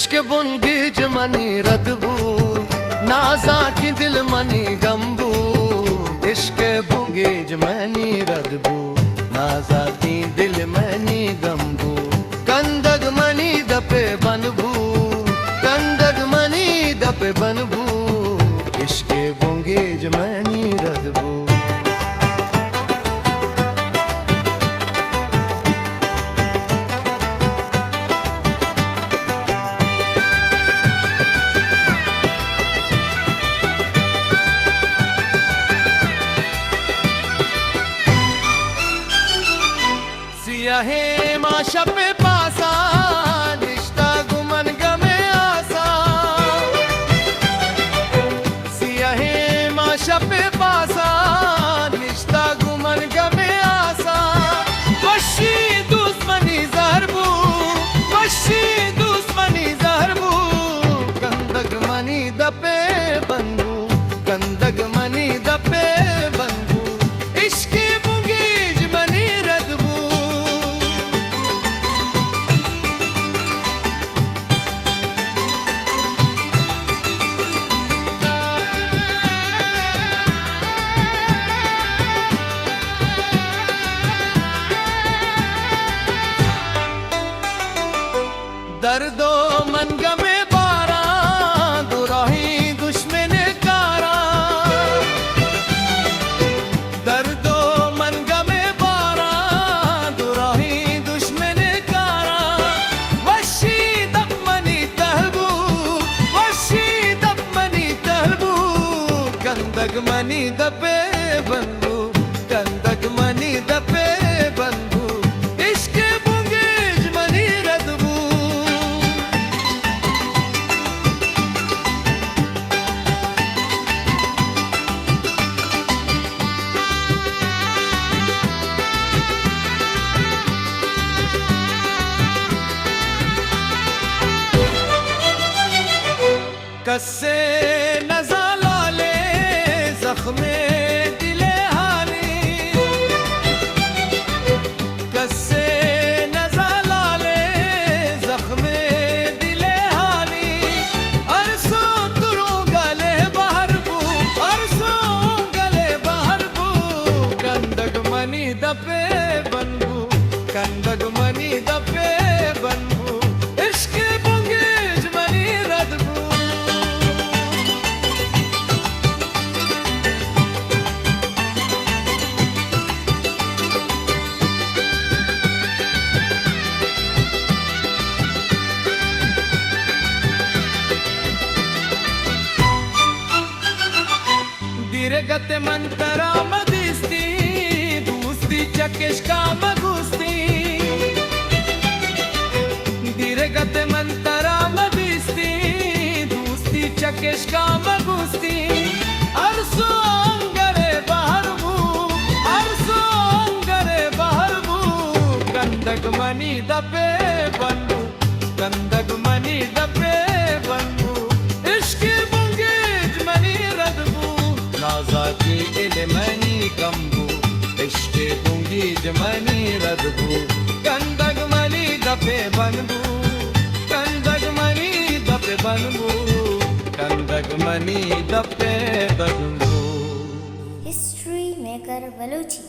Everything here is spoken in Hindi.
इश्क बुनगी जमनी रदबू नाजा की दिल मनी गंबू इश्क बुनगी जमनी रदबू नाजा की दिल मनी गंबू कंदग मनी दपे बनबू कंदग मनी दपे बनबू इश्क बुनगी जमनी रदबू है माशा पे पासा रिश्ता गुमन गमे आसा सिया है माशा पे पासा रिश्ता गुमन गमे आसा वशी दुश्मनी जहरबू वशी दुश्मनी जहरबू कंदग मनी दपे बंदू कंदग मनी दपे बंदू इश्क दर्दो मन गमे बारा दुराही दुश्मन कारा दर्दो मन गमे बारा दुराही दुश्मन कारा वशी दब मनी तहबू वशी दब मनी तहबू कंदग मनी दपे बंदू कंदग मनी दपे बंदू इश्क बुंगेज मनी रदबू कस्से नज़ालाले ज़ख्मे दिले हानी कस्से नज़ालाले ज़ख्मे दिले हानी अरसों तुरू गले बहरबू अरसों गले बहरबू कंदग मनी दपे बनबू कंदग मनी दपे बनबू इश्क बुंगेज मनी रदबू गते मंतरा मदिस्ती दूस्ती चकेश का मगुस्ती धीरे गते मंतरा मदिस्ती दूस्ती चकेश का मगुस्ती अरसो अंगरे बहरबू अरसो अंगरे बहरबू कंदग मनी दपे बनबू कंदग मनी दपे बनबू इश्क बुंगेज मनी रदबू नाजा की इल्मनी गंबू इश्क बुंगीज मनी रदबू कंदग मनी दपे बनबू कंदग मनी दपे बनबू कंदग मनी दपे बनबू हिस्ट्री मेकर बलूची।